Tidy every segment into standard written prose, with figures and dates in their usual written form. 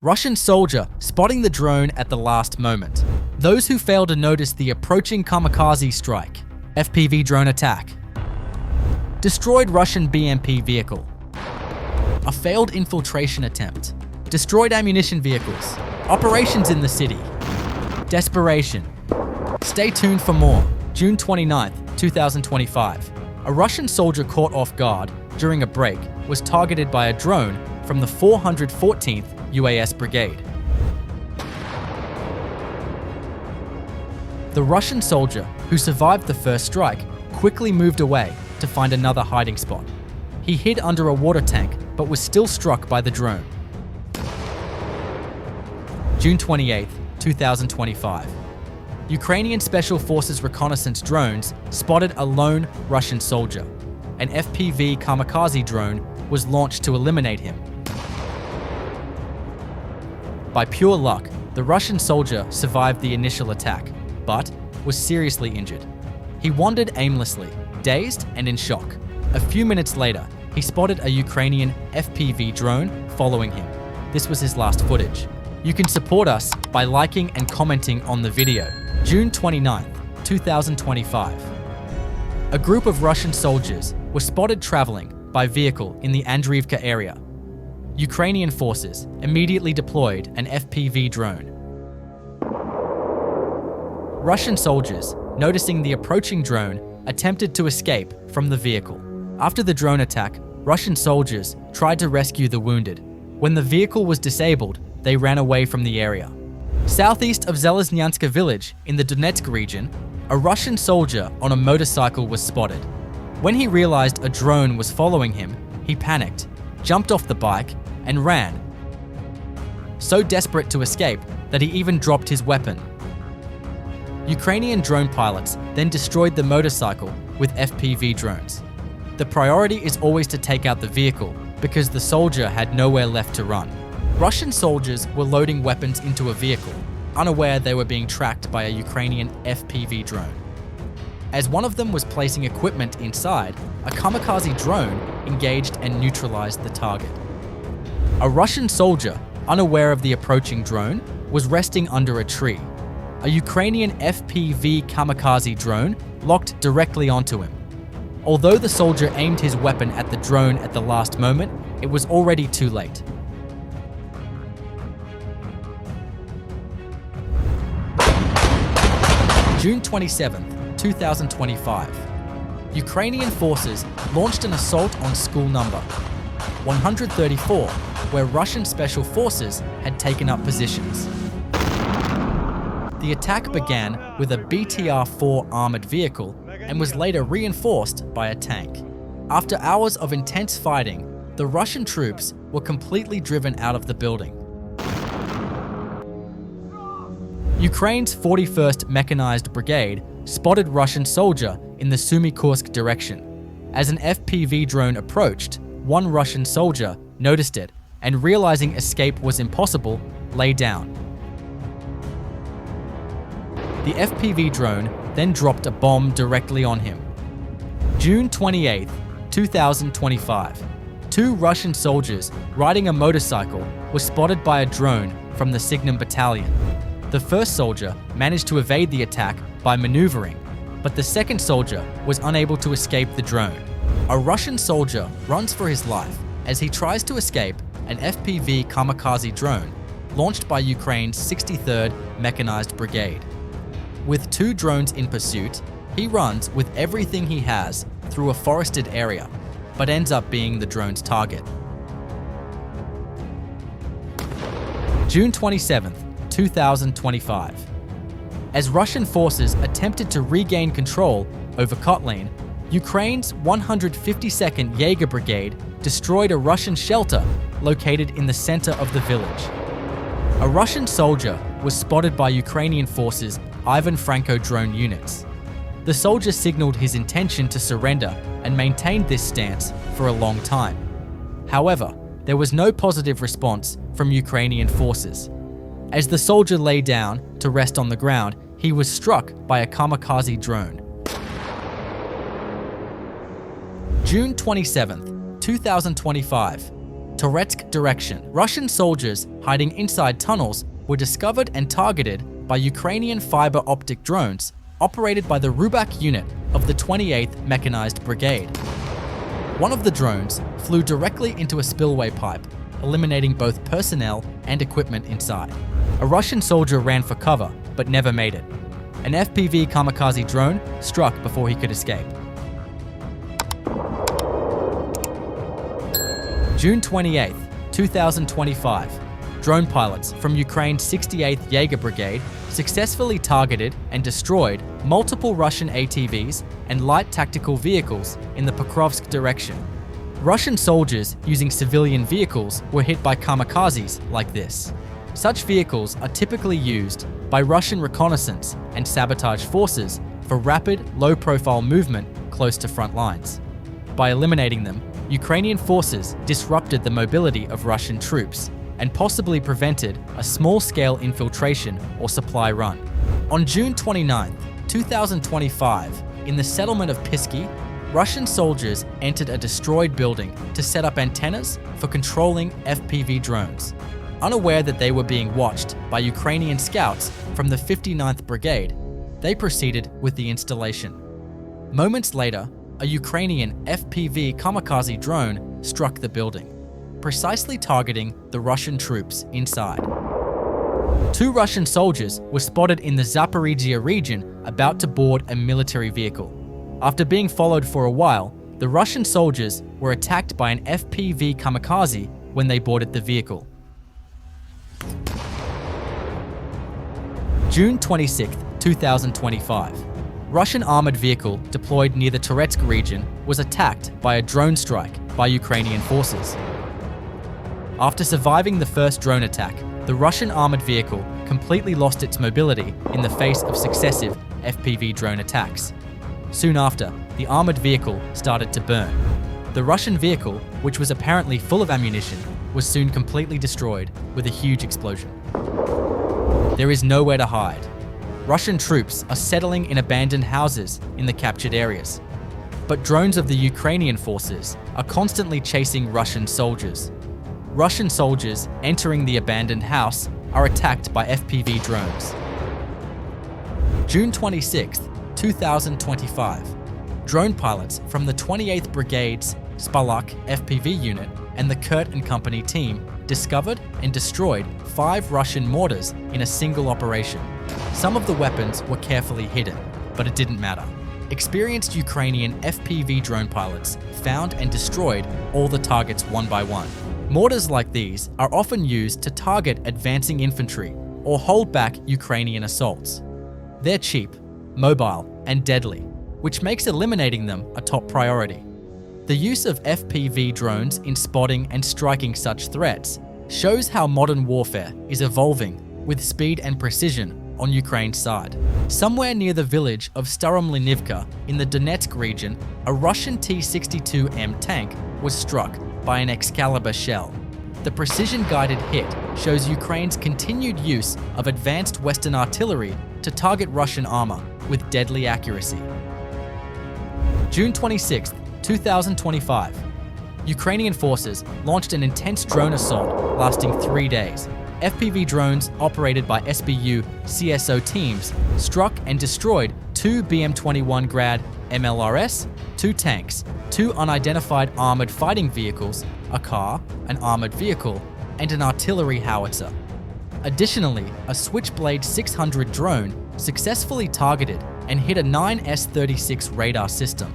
Russian soldier spotting the drone at the last moment. Those who fail to notice the approaching kamikaze strike. FPV drone attack. Destroyed Russian BMP vehicle. A failed infiltration attempt. Destroyed ammunition vehicles. Operations in the city. Desperation. Stay tuned for more. June 29th, 2025. A Russian soldier caught off guard during a break was targeted by a drone from the 414th UAS Brigade. The Russian soldier who survived the first strike quickly moved away to find another hiding spot. He hid under a water tank but was still struck by the drone. June 28, 2025. Ukrainian Special Forces reconnaissance drones spotted a lone Russian soldier. An FPV kamikaze drone was launched to eliminate him. By pure luck, the Russian soldier survived the initial attack, but was seriously injured. He wandered aimlessly, dazed and in shock. A few minutes later, he spotted a Ukrainian FPV drone following him. This was his last footage. You can support us by liking and commenting on the video. June 29th, 2025. A group of Russian soldiers were spotted traveling by vehicle in the Andriivka area. Ukrainian forces immediately deployed an FPV drone. Russian soldiers, noticing the approaching drone, attempted to escape from the vehicle. After the drone attack, Russian soldiers tried to rescue the wounded. When the vehicle was disabled, they ran away from the area. Southeast of Zelezhnyanska village in the Donetsk region, a Russian soldier on a motorcycle was spotted. When he realized a drone was following him, he panicked, jumped off the bike, and ran. So desperate to escape that he even dropped his weapon. Ukrainian drone pilots then destroyed the motorcycle with FPV drones. The priority is always to take out the vehicle because the soldier had nowhere left to run. Russian soldiers were loading weapons into a vehicle, unaware they were being tracked by a Ukrainian FPV drone. As one of them was placing equipment inside, a kamikaze drone engaged and neutralized the target. A Russian soldier, unaware of the approaching drone, was resting under a tree. A Ukrainian FPV kamikaze drone locked directly onto him. Although the soldier aimed his weapon at the drone at the last moment, it was already too late. June 27th, 2025. Ukrainian forces launched an assault on school number 134, where Russian Special Forces had taken up positions. The attack began with a BTR-4 armored vehicle and was later reinforced by a tank. After hours of intense fighting, the Russian troops were completely driven out of the building. Ukraine's 41st Mechanized Brigade spotted Russian soldier in the Sumy-Kursk direction. As an FPV drone approached, one Russian soldier noticed it and, realizing escape was impossible, lay down. The FPV drone then dropped a bomb directly on him. June 28, 2025. Two Russian soldiers riding a motorcycle were spotted by a drone from the Signum Battalion. The first soldier managed to evade the attack by maneuvering, but the second soldier was unable to escape the drone. A Russian soldier runs for his life as he tries to escape an FPV kamikaze drone launched by Ukraine's 63rd Mechanized Brigade. With two drones in pursuit, he runs with everything he has through a forested area, but ends up being the drone's target. June 27th, 2025. As Russian forces attempted to regain control over Kotlin, Ukraine's 152nd Jaeger Brigade destroyed a Russian shelter located in the center of the village. A Russian soldier was spotted by Ukrainian forces' Ivan Franko drone units. The soldier signaled his intention to surrender and maintained this stance for a long time. However, there was no positive response from Ukrainian forces. As the soldier lay down to rest on the ground, he was struck by a kamikaze drone. June 27th, 2025. Toretsk direction. Russian soldiers hiding inside tunnels were discovered and targeted by Ukrainian fiber optic drones operated by the Rubak unit of the 28th Mechanized Brigade. One of the drones flew directly into a spillway pipe, eliminating both personnel and equipment inside. A Russian soldier ran for cover, but never made it. An FPV kamikaze drone struck before he could escape. June 28, 2025. Drone pilots from Ukraine's 68th Jaeger Brigade successfully targeted and destroyed multiple Russian ATVs and light tactical vehicles in the Pokrovsk direction. Russian soldiers using civilian vehicles were hit by kamikazes like this. Such vehicles are typically used by Russian reconnaissance and sabotage forces for rapid, low-profile movement close to front lines. By eliminating them, Ukrainian forces disrupted the mobility of Russian troops and possibly prevented a small-scale infiltration or supply run. On June 29, 2025, in the settlement of Pisky, Russian soldiers entered a destroyed building to set up antennas for controlling FPV drones. Unaware that they were being watched by Ukrainian scouts from the 59th Brigade, they proceeded with the installation. Moments later, a Ukrainian FPV kamikaze drone struck the building, precisely targeting the Russian troops inside. 2 Russian soldiers were spotted in the Zaporizhia region about to board a military vehicle. After being followed for a while, the Russian soldiers were attacked by an FPV kamikaze when they boarded the vehicle. June 26, 2025. Russian armored vehicle deployed near the Toretsk region was attacked by a drone strike by Ukrainian forces. After surviving the first drone attack, the Russian armored vehicle completely lost its mobility in the face of successive FPV drone attacks. Soon after, the armored vehicle started to burn. The Russian vehicle, which was apparently full of ammunition, was soon completely destroyed with a huge explosion. There is nowhere to hide. Russian troops are settling in abandoned houses in the captured areas. But drones of the Ukrainian forces are constantly chasing Russian soldiers. Russian soldiers entering the abandoned house are attacked by FPV drones. June 26, 2025. Drone pilots from the 28th Brigade's Spalak FPV unit and the Kurt and Company team discovered and destroyed 5 Russian mortars in a single operation. Some of the weapons were carefully hidden, but it didn't matter. Experienced Ukrainian FPV drone pilots found and destroyed all the targets one by one. Mortars like these are often used to target advancing infantry or hold back Ukrainian assaults. They're cheap, mobile, and deadly, which makes eliminating them a top priority. The use of FPV drones in spotting and striking such threats shows how modern warfare is evolving with speed and precision on Ukraine's side. Somewhere near the village of Staromlinivka in the Donetsk region, a Russian T-62M tank was struck by an Excalibur shell. The precision-guided hit shows Ukraine's continued use of advanced Western artillery to target Russian armor with deadly accuracy. June 26, 2025. Ukrainian forces launched an intense drone assault lasting 3 days. FPV drones operated by SBU CSO teams struck and destroyed 2 BM-21 Grad MLRS, 2 tanks, 2 unidentified armored fighting vehicles, a car, an armored vehicle, and an artillery howitzer. Additionally, a Switchblade 600 drone successfully targeted and hit a 9S-36 radar system.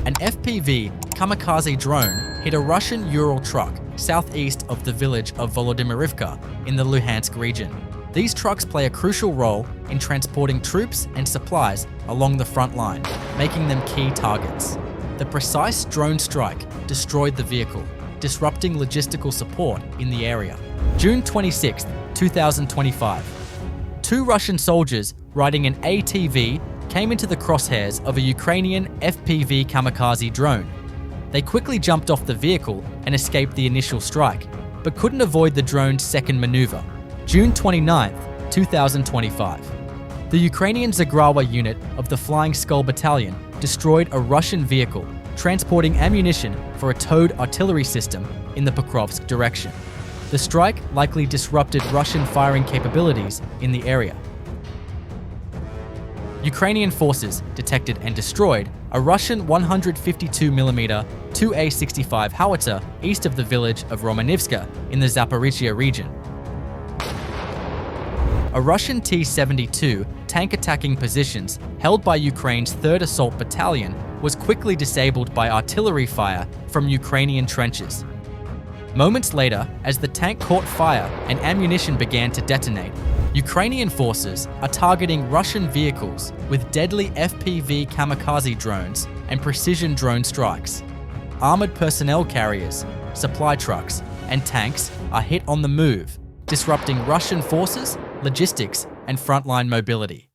An FPV kamikaze drone hit a Russian Ural truck southeast of the village of Volodymyrivka in the Luhansk region. These trucks play a crucial role in transporting troops and supplies along the front line, making them key targets. The precise drone strike destroyed the vehicle, disrupting logistical support in the area. June 26, 2025. 2 Russian soldiers riding an ATV came into the crosshairs of a Ukrainian FPV kamikaze drone. They quickly jumped off the vehicle and escaped the initial strike, but couldn't avoid the drone's second maneuver. June 29, 2025. The Ukrainian Zagrawa unit of the Flying Skull Battalion destroyed a Russian vehicle transporting ammunition for a towed artillery system in the Pokrovsk direction. The strike likely disrupted Russian firing capabilities in the area. Ukrainian forces detected and destroyed a Russian 152mm 2A65 howitzer east of the village of Romanivska in the Zaporizhia region. A Russian T-72 tank attacking positions held by Ukraine's 3rd Assault Battalion was quickly disabled by artillery fire from Ukrainian trenches. Moments later, as the tank caught fire and ammunition began to detonate, Ukrainian forces are targeting Russian vehicles with deadly FPV kamikaze drones and precision drone strikes. Armored personnel carriers, supply trucks, and tanks are hit on the move, disrupting Russian forces, logistics, and frontline mobility.